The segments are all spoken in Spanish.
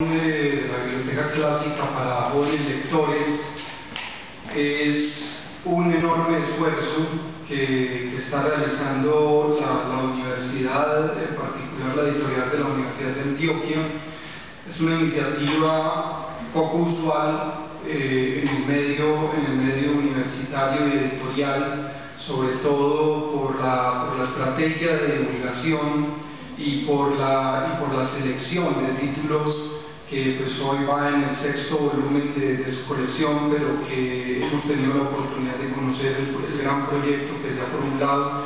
De la Biblioteca Clásica para jóvenes lectores es un enorme esfuerzo que está realizando la universidad, en particular la editorial de la Universidad de Antioquia. Es una iniciativa poco usual en el medio universitario y editorial, sobre todo por la estrategia de divulgación y por la selección de títulos que pues hoy va en el sexto volumen de su colección, pero que hemos tenido la oportunidad de conocer el gran proyecto que se ha formulado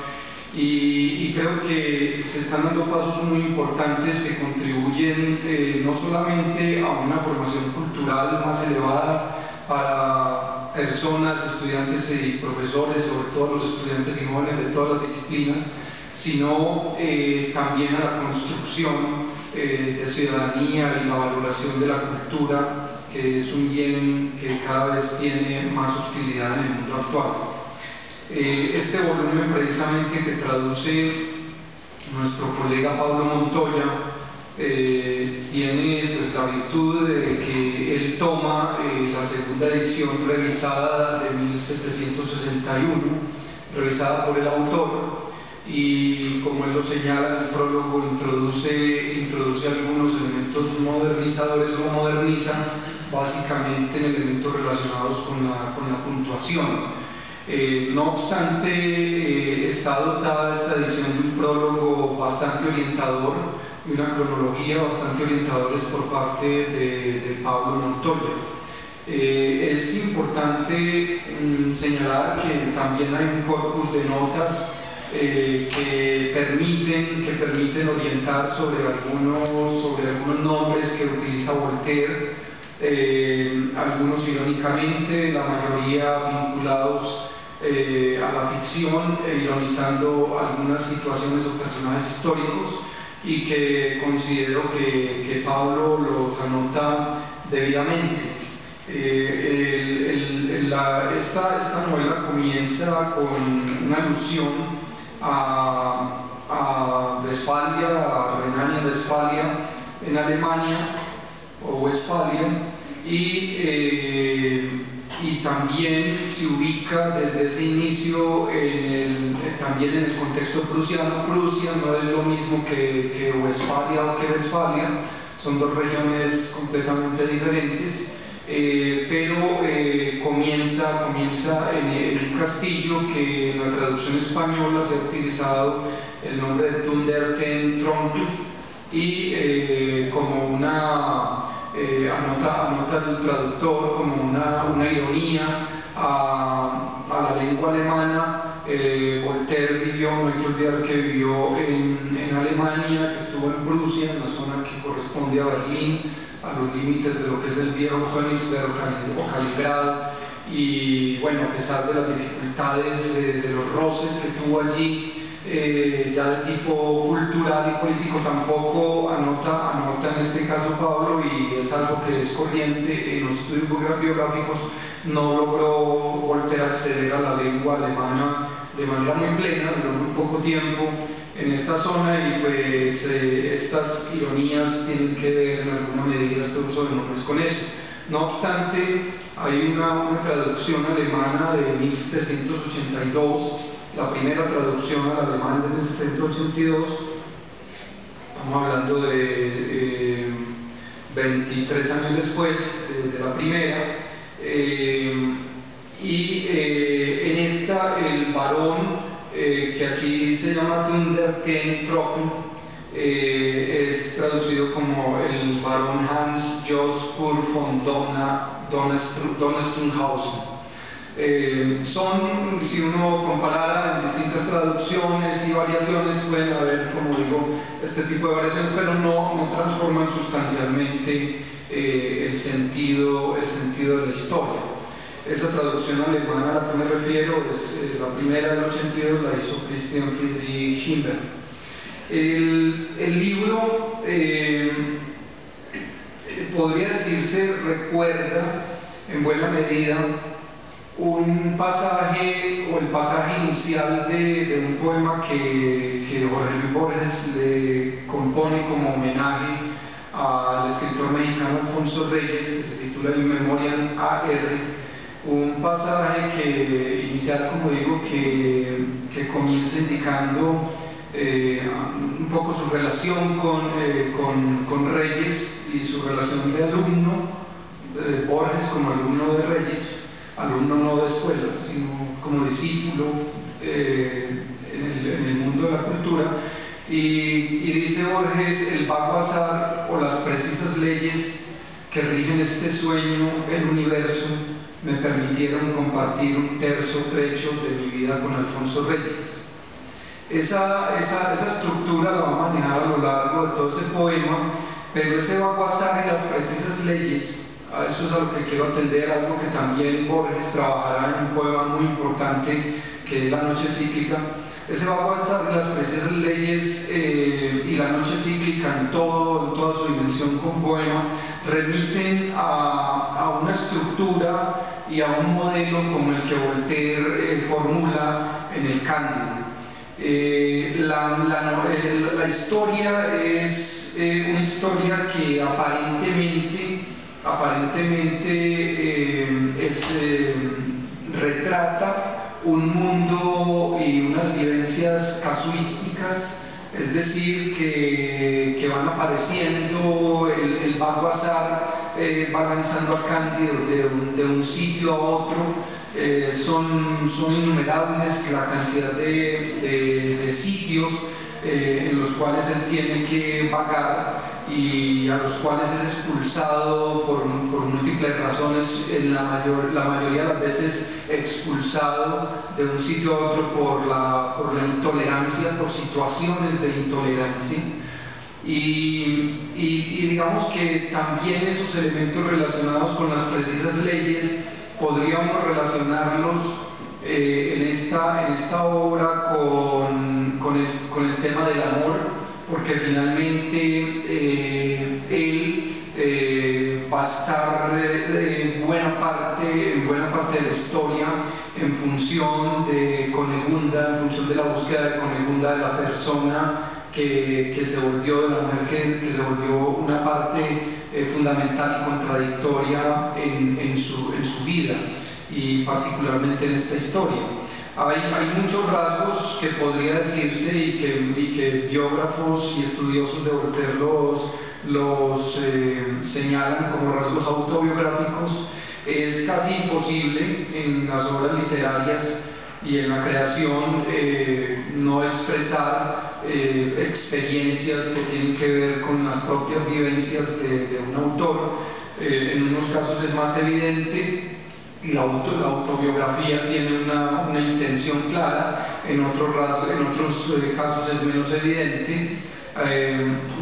y creo que se están dando pasos muy importantes que contribuyen no solamente a una formación cultural más elevada para personas, estudiantes y profesores, sobre todo los estudiantes y jóvenes de todas las disciplinas, sino también a la construcción de ciudadanía y la valoración de la cultura, que es un bien que cada vez tiene más hostilidad en el mundo actual. Este volumen precisamente que traduce nuestro colega Pablo Montoya tiene pues la virtud de que él toma la segunda edición revisada de 1761, revisada por el autor, y como él lo señala en el prólogo, introduce algunos elementos modernizadores o moderniza básicamente en elementos relacionados con la puntuación. No obstante, está dotada esta edición de un prólogo bastante orientador y una cronología bastante orientadores por parte de Pablo Montoya. Es importante señalar que también hay un corpus de notas que permiten orientar sobre algunos nombres que utiliza Voltaire, algunos irónicamente, la mayoría vinculados a la ficción, ironizando algunas situaciones o personajes históricos, y que considero que Pablo los anota debidamente. Esta novela comienza con una alusión a Westfalia, a Renania-Westfalia en Alemania, o Westfalia, y también se ubica desde ese inicio también en el contexto prusiano. Prusia no es lo mismo que Westfalia o que Westfalia, son dos regiones completamente diferentes. Pero comienza en un castillo que en la traducción española se ha utilizado el nombre de Thunderten Tronk, y como anota el traductor como una ironía a la lengua alemana. Voltaire vivió, no hay que olvidar que vivió en Alemania, que estuvo en Prusia, en la zona que corresponde a Berlín, a los límites de lo que es el viejo Königsberg o Kaliningrado, y bueno, a pesar de las dificultades, de los roces que tuvo allí, ya de tipo cultural y político, tampoco anota en este caso Pablo, y es algo que es corriente en los estudios biográficos. No logró Voltaire acceder a la lengua alemana de manera muy plena, duró muy poco tiempo en esta zona, y pues estas ironías tienen que ver en alguna medida, este uso de nombres, con eso. No obstante, hay una traducción alemana de 1782, la primera traducción al alemán de 1782, estamos hablando de 23 años después de la primera, en esta el varón, que aquí se llama Thunderten Tronk, es traducido como el varón Hans Joseph von Donnestunghausen. Si uno comparara en distintas traducciones y variaciones, pueden haber, como digo, este tipo de variaciones, pero no transforman sustancialmente el sentido de la historia. Esa traducción alemana a la que me refiero es la primera del 82, la hizo Christian Friedrich Himberg. El libro, podría decirse, recuerda en buena medida un pasaje, o el pasaje inicial de un poema que Jorge Luis Borges le compone como homenaje al escritor mexicano Alfonso Reyes, que se titula In Memoriam A.R., un pasaje que inicial, como digo, que comienza indicando un poco su relación con Reyes y su relación de alumno, Borges como alumno de Reyes, alumno no de escuela, sino como discípulo en el mundo de la cultura. Y dice Borges: el vago azar o las precisas leyes que rigen este sueño, el universo, me permitieron compartir un terzo trecho de mi vida con Alfonso Reyes. Esa estructura la va a manejar a lo largo de todo ese poema, pero ese vago azar y las precisas leyes, a eso es a lo que quiero atender, algo que también Borges trabajará en un poema muy importante que es La noche cíclica. Ese vago azar y las precisas leyes y la noche cíclica en toda su dimensión con poema remiten a una estructura y a un modelo como el que Voltaire formula en el Cándido. La historia es una historia que aparentemente retrata un mundo y unas vivencias casuísticas, es decir, que van apareciendo, el vago azar va lanzando a Cándido de un sitio a otro. Son innumerables la cantidad de sitios en los cuales él tiene que vagar y a los cuales es expulsado por múltiples razones, la mayoría de las veces expulsado de un sitio a otro por la intolerancia, por situaciones de intolerancia. Y digamos que también esos elementos relacionados con las precisas leyes podríamos relacionarlos en esta obra con el tema del amor, porque finalmente él va a estar en buena parte de la historia en función de Conegunda, en función de la búsqueda de Conegunda, de la persona que se volvió, de la mujer que se volvió una parte fundamental y contradictoria en su vida, y particularmente en esta historia. Hay muchos rasgos que podría decirse y que biógrafos y estudiosos de Voltaire los señalan como rasgos autobiográficos. Es casi imposible en las obras literarias y en la creación no expresar experiencias que tienen que ver con las propias vivencias de un autor. En unos casos es más evidente y la autobiografía tiene una intención clara, en otros casos es menos evidente.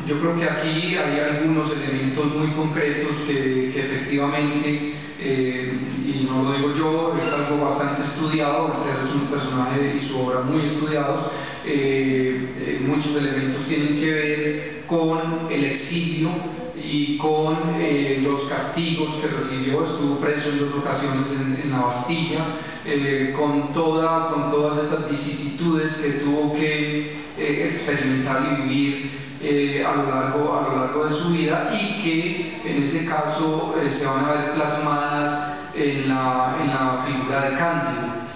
Yo creo que aquí hay algunos elementos muy concretos que efectivamente, y no lo digo yo, es algo bastante estudiado. Voltaire es un personaje y su obra muy estudiados. Muchos elementos tienen que ver con el exilio y con los castigos que recibió. Estuvo preso en 2 ocasiones en la Bastilla, con todas estas vicisitudes que tuvo que experimentar y vivir a lo largo de su vida, y que en ese caso se van a ver plasmadas en la figura de Cándido.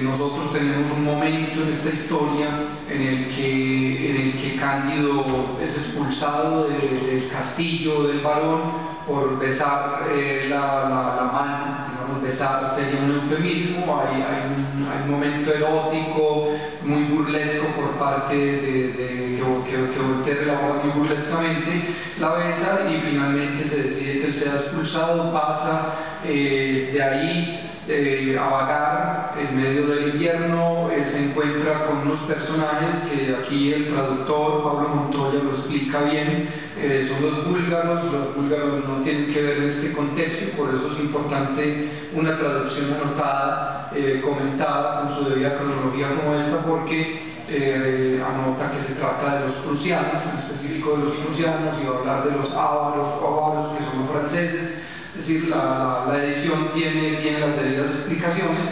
Nosotros tenemos un momento en esta historia en el que Cándido es expulsado del castillo del varón por besar la mano. Digamos, besar sería un eufemismo. Hay un momento erótico muy burlesco por parte que Voltaire elabora muy burlescamente, la besa, y finalmente se decide que él sea expulsado. Pasa de ahí a vagar en medio del invierno, se encuentra con unos personajes que aquí el traductor Pablo Montoya lo explica bien. Son los búlgaros no tienen que ver en este contexto, y por eso es importante una traducción anotada, comentada con su debida cronología como esta, porque anota que se trata de los prusianos, en específico de los prusianos, y va a hablar de los ávaros, que son los franceses. Es decir, la edición tiene las debidas explicaciones,